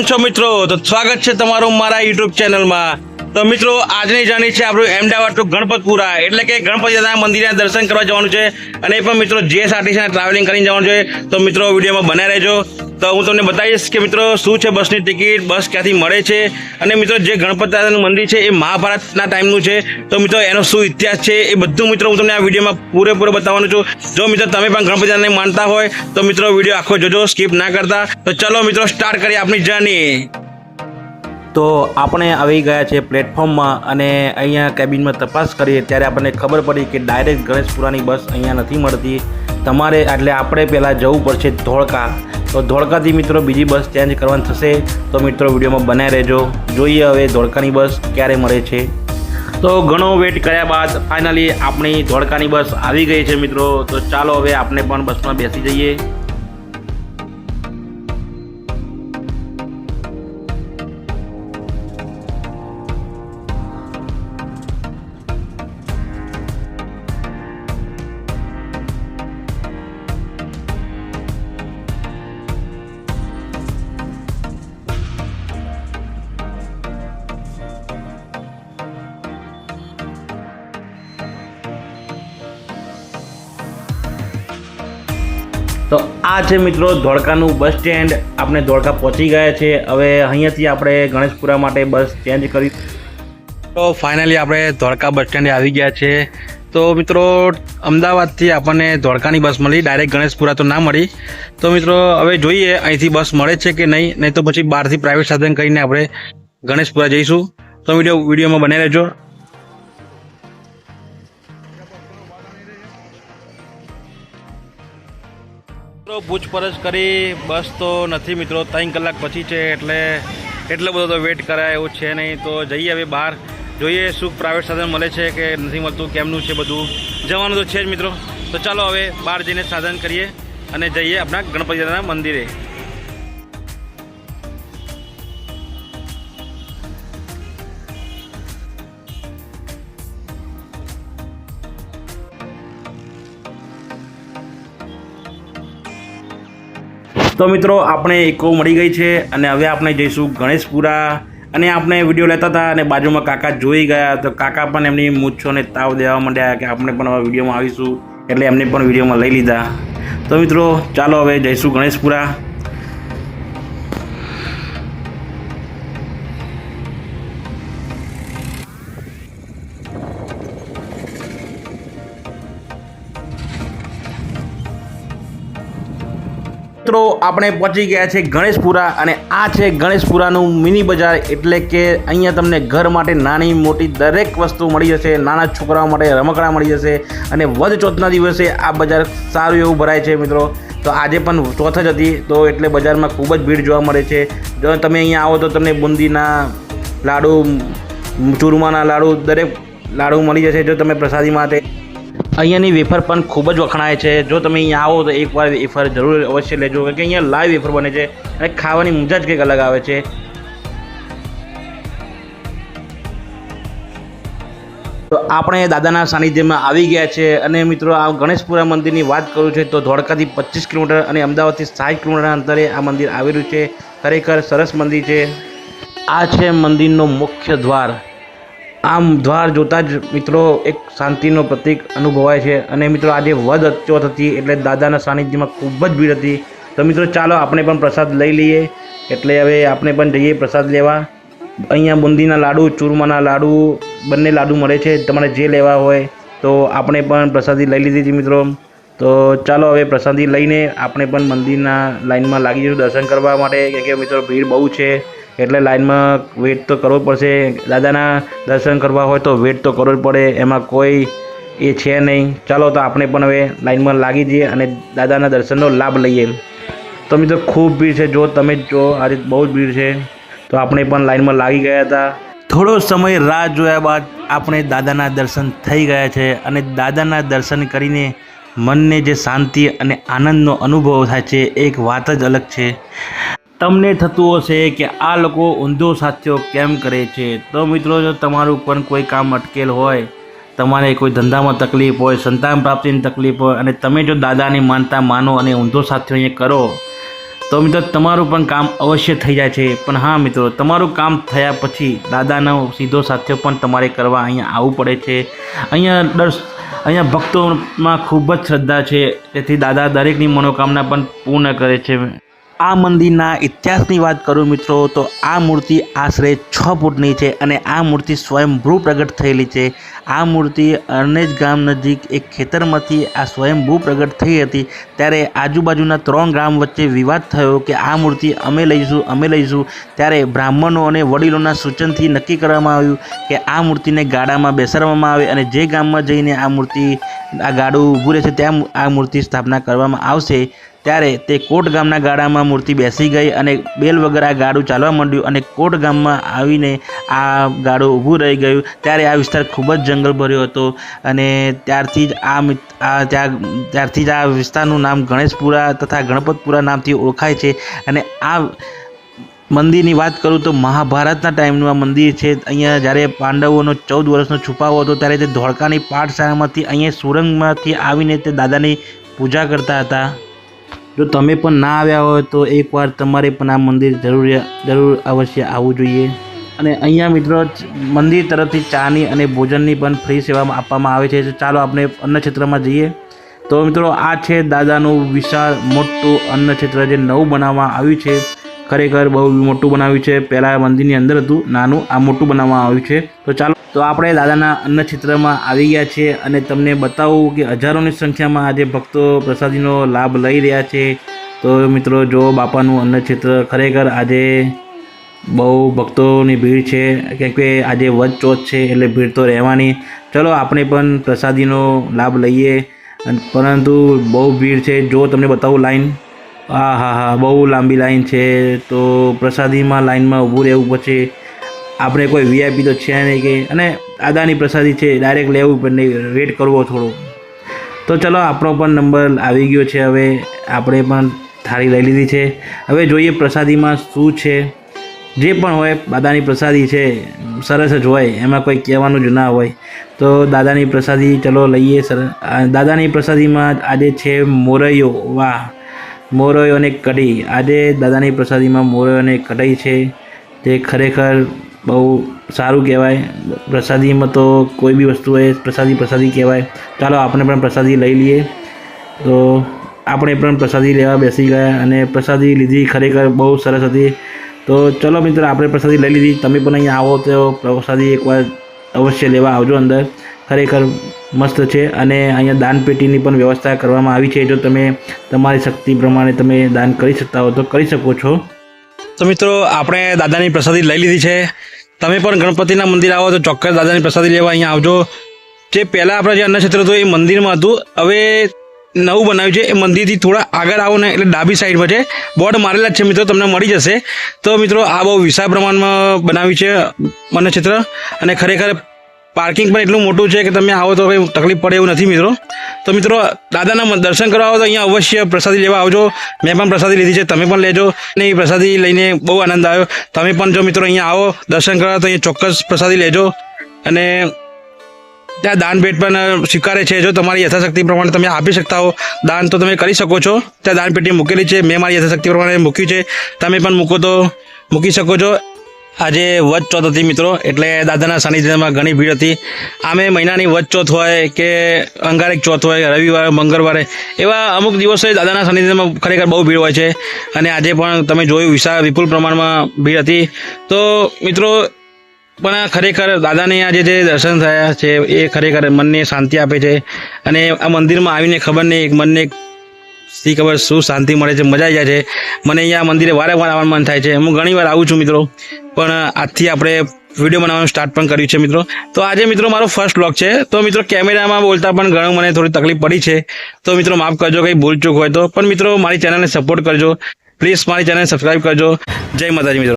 છો મિત્રો, તો સ્વાગત છે તમારું મારા યુટ્યુબ ચેનલમાં। તો મિત્રો આજની જર્ની છે આપણું અમદાવાદ ટુ ગણપતપુરા, એટલે કે ગણપતિ દાદાના મંદિરના દર્શન કરવા જવાનું છે અને એ પણ મિત્રો જીએસઆરટીસી ટ્રાવેલિંગ કરીને જવાનું છે। તો મિત્રો વિડીયોમાં બનાવી રહેજો। તો હું તમને બતાવીશ કે મિત્રો શું છે બસની ટિકિટ, બસ ક્યાંથી મળે છે અને મિત્રો જે ગણપતિ દાદાનું મંદિર છે એ મહાભારતના ટાઈમનું છે। તો મિત્રો એનો શું ઇતિહાસ છે એ બધું મિત્રો હું તમને આ વિડીયોમાં પૂરેપૂરો બતાવવાનું છું। જો મિત્રો તમે પણ ગણપતિ દાદાને માનતા હોય તો મિત્રો વિડીયો આખો જોજો, સ્કીપ ના કરતા। તો ચલો મિત્રો સ્ટાર્ટ કરીએ આપણી જર્ની। તો આપણે આવી ગયા છે પ્લેટફોર્મમાં અને અહીંયા કેબિનમાં તપાસ કરીએ ત્યારે આપણને ખબર પડી કે ડાયરેક્ટ ગણેશપુરાની બસ અહીંયા નથી મળતી, તમારે એટલે આપણે પહેલાં જવું પડશે ધોળકા। તો ધોળકાથી મિત્રો બીજી બસ ચેન્જ કરવાની થશે। તો મિત્રો વિડીયોમાં બનાવી રહેજો, જોઈએ હવે ધોળકાની બસ ક્યારે મળે છે। તો ઘણો વેટ કર્યા બાદ ફાઇનલી આપણી ધોળકાની બસ આવી ગઈ છે મિત્રો। તો ચાલો હવે આપણે પણ બસમાં બેસી જઈએ। તો આ છે મિત્રો ધોળકાનું બસ સ્ટેન્ડ, આપણે ધોળકા પહોંચી ગયા છે। હવે અહીંયાથી આપણે ગણેશપુરા માટે બસ ચેન્જ કરી। તો ફાઇનલી આપણે ધોળકા બસ સ્ટેન્ડે આવી ગયા છે। તો મિત્રો અમદાવાદથી આપણને ધોળકાની બસ મળી, ડાયરેક્ટ ગણેશપુરા તો ના મળી। તો મિત્રો હવે જોઈએ અહીંથી બસ મળે છે કે નહીં તો પછી બહારથી પ્રાઇવેટ સાધન કરીને આપણે ગણેશપુરા જઈશું। તો વિડીયોમાં બને રહેજો। પૂછપરછ કરી બસ તો નથી મિત્રો, 3 કલાક પછી છે એટલે એટલો બધો તો વેટ કરાય એવું છે નહીં। તો જઈએ હવે બહાર, જોઈએ શું પ્રાઇવેટ સાધન મળે છે કે નથી મળતું, કેમનું છે બધું, જવાનું તો છે જ મિત્રો। તો ચાલો હવે બહાર જઈને સાધન કરીએ અને જઈએ આપણા ગણપતિ દાદાના મંદિરે। તો મિત્રો આપણે ઇકો મળી ગઈ છે અને હવે આપણે જઈશું ગણેશપુરા। અને આપણે વિડીયો લેતા હતા અને બાજુમાં કાકા જોઈ ગયા, તો કાકા પણ એમની મૂછોને તાવ દેવા માંડ્યા કે આપણે પણ હવે વિડીયોમાં આવીશું, એટલે એમને પણ વિડીયોમાં લઈ લીધા। તો મિત્રો ચાલો હવે જઈશું ગણેશપુરા। મિત્રો આપણે પહોંચી ગયા છે ગણેશપુરા અને આ છે ગણેશપુરાનું મિની બજાર, એટલે કે અહીંયા તમને ઘર માટે નાની મોટી દરેક વસ્તુ મળી જશે, નાના છોકરાઓ માટે રમકડા મળી જશે અને વધ ચોથના દિવસે આ બજાર સારું એવું ભરાય છે મિત્રો। તો આજે પણ ચોથ જ હતી તો એટલે બજારમાં ખૂબ જ ભીડ જોવા મળે છે। જો તમે અહીંયા આવો તો તમને બુંદીના લાડુ, ચૂરમાના લાડુ, દરેક લાડુ મળી જશે। જો તમે પ્રસાદી માટે અહીંયાની વેફર પણ ખૂબ જ વખણાય છે। જો તમે અહીંયા આવો તો એકવાર વેફર જરૂર અવશ્ય લેજો, કારણ કે અહીંયા લાઈવ વેફર બને છે અને ખાવાની મજા જ કંઈક અલગ આવે છે। તો આપણે દાદાના સાનિધ્યમાં આવી ગયા છે અને મિત્રો આ ગણેશપુરા મંદિરની વાત કરું છે તો ધોળકાથી 25 કિલોમીટર અને અમદાવાદથી 60 કિલોમીટરના અંતરે આ મંદિર આવેલું છે। ખરેખર સરસ મંદિર છે। આ છે મંદિરનો મુખ્ય દ્વાર। આમ દ્વાર જોતા જ મિત્રો એક શાંતિનો પ્રતીક અનુભવાય છે। અને મિત્રો આજે વધ ચોથ હતી એટલે દાદાના સાનિધ્યમાં ખૂબ જ ભીડ હતી। તો મિત્રો ચાલો આપણે પણ પ્રસાદ લઈ લઈએ, એટલે હવે આપણે પણ જઈએ પ્રસાદ લેવા। અહીંયા બુંદીના લાડુ, ચૂરમાના લાડુ બંને લાડુ મળે છે, તમારે જે લેવા હોય। તો આપણે પણ પ્રસાદી લઈ લીધી હતી મિત્રો। તો ચાલો હવે પ્રસાદી લઈને આપણે પણ મંદિરના લાઈનમાં લાગી જઈશું દર્શન કરવા માટે, કે મિત્રો ભીડ બહુ છે એટલે લાઈનમાં વેટ તો કરવો પડશે। દાદાના દર્શન કરવા હોય તો વેટ તો કરવો જ પડે, એમાં કોઈ એ છે નહીં। ચાલો તો આપણે પણ હવે લાઈનમાં લાગી જઈએ અને દાદાના દર્શનનો લાભ લઈએ। તો મિત્રો ખૂબ ભીડ છે, જો તમે જો આજે બહુ જ ભીડ છે। તો આપણે પણ લાઈનમાં લાગી ગયા હતા। થોડો સમય રાહ જોયા બાદ આપણે દાદાના દર્શન થઈ ગયા છે અને દાદાના દર્શન કરીને મનને જે શાંતિ અને આનંદનો અનુભવ થાય છે એક વાત જ અલગ છે। તમને થતું હશે કે આ લોકો ઊંધો સાચો કેમ કરે છે। તો મિત્રો જો તમારું પણ કોઈ કામ અટકેલ હોય, તમારે કોઈ ધંધામાં તકલીફ હોય, સંતાન પ્રાપ્તિની તકલીફ હોય અને તમે જો દાદાની માનતા માનો અને ઊંધો સાચો અહીંયા કરો તો મિત્રો તમારું પણ કામ અવશ્ય થઈ જાય છે. પણ હા મિત્રો, તમારું કામ થયા પછી દાદાનો સીધો સાથિયો પણ તમારે કરવા અહીંયા આવવું પડે છે. અહીંયા ભક્તોમાં ખૂબ જ શ્રદ્ધા છે, તેથી દાદા દરેકની મનોકામના પણ પૂર્ણ કરે છે. આ મંદિરના ઇતિહાસની વાત કરું મિત્રો, તો આ મૂર્તિ આશરે 6 ફૂટની છે અને આ મૂર્તિ સ્વયંભૂ પ્રગટ થયેલી છે. આ મૂર્તિ અરનેજ ગામ નજીક એક ખેતરમાંથી આ સ્વયંભૂ પ્રગટ થઈ હતી. ત્યારે આજુબાજુના 3 ગામ વચ્ચે વિવાદ થયો કે આ મૂર્તિ અમે લઈશું. ત્યારે બ્રાહ્મણો અને વડીલોના સૂચનથી નક્કી કરવામાં આવ્યું કે આ મૂર્તિને ગાડામાં બેસાડવામાં આવે અને જે ગામમાં જઈને આ ગાડું ઊભું રહેશે ત્યાં આ મૂર્તિ સ્થાપના કરવામાં આવશે. ત્યારે તે કોટ ગામના ગાડામાં મૂર્તિ બેસી ગઈ અને બેલ વગર આ ગાડું ચાલવા માંડ્યું અને કોટ ગામમાં આવીને આ ગાડું ઊભું રહી ગયું. ત્યારે આ વિસ્તાર ખૂબ જ જંગલભર્યો હતો અને ત્યારથી જ આ વિસ્તારનું નામ ગણેશપુરા તથા ગણપતપુરા નામથી ઓળખાય છે. અને આ મંદિરની વાત કરું તો મહાભારતના ટાઈમનું આ મંદિર છે. અહીંયા જ્યારે પાંડવોનો 14 વર્ષનો છુપાવો હતો ત્યારે તે ધોળકાની પાઠશાળામાંથી અહીંયા સુરંગમાંથી આવીને તે દાદાની પૂજા કરતા હતા. જો તમે પણ ના આવ્યા હોય તો એકવાર તમારે પણ આ મંદિર જરૂર અવશ્ય આવવું જોઈએ. અને અહીંયા મિત્રો મંદિર તરફથી ચાની અને ભોજનની પણ ફ્રી સેવા આપવામાં આવે છે. ચાલો આપણે અન્ન ક્ષેત્રમાં જઈએ. તો મિત્રો આ છે દાદાનું વિશાળ મોટું અન્ન ક્ષેત્ર જે નવું બનાવવામાં આવ્યું છે. ખરેખર બહુ મોટું બનાવ્યું છે. પહેલાં મંદિરની અંદર હતું નાનું, આ મોટું બનાવવામાં આવ્યું છે. તો ચાલો, તો આપણે દાદાના અન્ન ક્ષેત્રમાં આવી ગયા છીએ અને તમને બતાવું કે હજારોની સંખ્યામાં આજે ભક્તો પ્રસાદીનો લાભ લઈ રહ્યા છે. તો મિત્રો જો બાપાનું અન્ન ક્ષેત્ર ખરેખર આજે બહુ ભક્તોની ભીડ છે, કેમ કે આજે વદ ચોથ છે એટલે ભીડ તો રહેવાની. ચલો આપણે પણ પ્રસાદીનો લાભ લઈએ. પરંતુ બહુ ભીડ છે, જો તમને બતાવું લાઈન, હા બહુ લાંબી લાઈન છે. તો પ્રસાદીમાં લાઈનમાં ઊભું રહેવું પછી આપણે કોઈ વીઆઈપી તો છે નહીં કે, અને દાદાની પ્રસાદી છે ડાયરેક્ટ લેવું પણ નહીં, વેટ કરવો થોડો. તો ચલો આપણો પણ નંબર આવી ગયો છે. હવે આપણે પણ થાળી લઈ લીધી છે. હવે જોઈએ પ્રસાદીમાં શું છે. જે પણ હોય દાદાની પ્રસાદી છે સરસ જ હોય, એમાં કોઈ કહેવાનું જ ના હોય. તો દાદાની પ્રસાદી ચલો લઈએ. દાદાની પ્રસાદીમાં આજે છે મોરૈયો. વાહ, મોરૈયો અને કઢી. આજે દાદાની પ્રસાદીમાં મોરૈયો અને કઢી છે, તે ખરેખર બહુ સારું કહેવાય. પ્રસાદીમાં તો કોઈ બી વસ્તુ હોય પ્રસાદી કહેવાય. ચાલો આપણે પણ પ્રસાદી લઈ લઈએ. તો આપણે પણ પ્રસાદી લેવા બેસી ગયા અને પ્રસાદી લીધી. ખરેખર બહુ સરસ હતી. તો ચલો મિત્રો, આપણે પ્રસાદી લઈ લીધી. તમે પણ અહીંયા આવો તો પ્રસાદી એકવાર અવશ્ય લેવા આવજો અંદર. ખરેખર મસ્ત છે. અને અહીંયા દાનપેટીની પણ વ્યવસ્થા કરવામાં આવી છે. જો તમે તમારી શક્તિ પ્રમાણે તમે દાન કરી શકતા હો તો કરી શકો છો. તો મિત્રો આપણે દાદાની પ્રસાદી લઈ લીધી છે. તમે પણ ગણપતિના મંદિર આવો તો ચોક્કસ દાદાની પ્રસાદી લેવા અહીંયા આવજો. જે પહેલાં આપણે જે અન્ન ક્ષેત્ર હતું એ મંદિરમાં હતું, હવે નવું બનાવ્યું છે. એ મંદિરથી થોડા આગળ આવો ને એટલે ડાબી સાઈડમાં છે, બોર્ડ મારેલા જ છે મિત્રો, તમને મળી જશે. તો મિત્રો આ બહુ વિશાળ પ્રમાણમાં બનાવ્યું છે અન્ન ક્ષેત્ર. અને ખરેખર પાર્કિંગ પણ એટલું મોટું છે કે તમે આવો તો કંઈ તકલીફ પડે એવું નથી મિત્રો. તો મિત્રો દાદાના દર્શન કરવા આવો તો અહીંયા અવશ્ય પ્રસાદી લેવા આવજો. મેં પણ પ્રસાદી લીધી છે, તમે પણ લેજો. અને એ પ્રસાદી લઈને બહુ આનંદ આવ્યો. તમે પણ જો મિત્રો અહીંયા આવો દર્શન કરવા તો અહીંયા ચોક્કસ પ્રસાદી લેજો. અને ત્યાં દાન ભેટ પણ સ્વીકારે છે. જો તમારી યથાશક્તિ પ્રમાણે તમે આપી શકતા હો દાન તો તમે કરી શકો છો. ત્યાં દાન પેટી મૂકેલી છે, મેં મારી યથાશક્તિ પ્રમાણે મૂક્યું છે. તમે પણ મૂકો તો મૂકી શકો છો. આજે વદ ચોથ હતી મિત્રો, એટલે દાદાના સાનિધ્યમાં ઘણી ભીડ હતી. આમે મહિનાની વદ ચોથ હોય કે અંગારક ચોથ હોય, રવિવારે મંગળવારે, એવા અમુક દિવસે દાદાના સાનિધ્યમાં ખરેખર બહુ ભીડ હોય છે. અને આજે પણ તમે જોયું વિપુલ પ્રમાણમાં ભીડ હતી. તો મિત્રો પણ ખરેખર દાદાને આજે જે દર્શન થયા છે એ ખરેખર મનને શાંતિ આપે છે. અને આ મંદિરમાં આવીને ખબર નહીં મનને શી ખબર શું શાંતિ મળે છે, મજા આવી જાય છે. મને અહીંયા મંદિરે વારંવાર આવવાનું મન થાય છે. હું ઘણી વાર આવું છું મિત્રો, પણ આજથી આપણે વિડીયો બનાવવાનું સ્ટાર્ટ પણ કર્યું છે મિત્રો. તો આજે મિત્રો મારો ફર્સ્ટ વ્લોગ છે. તો મિત્રો કેમેરામાં બોલતા પણ ઘણું મને થોડી તકલીફ પડી છે. તો મિત્રો માફ કરજો કંઈ ભૂલચૂક હોય તો. પણ મિત્રો મારી ચેનલને સપોર્ટ કરજો પ્લીઝ, મારી ચેનલ સબસ્ક્રાઈબ કરજો. જય માતાજી મિત્રો.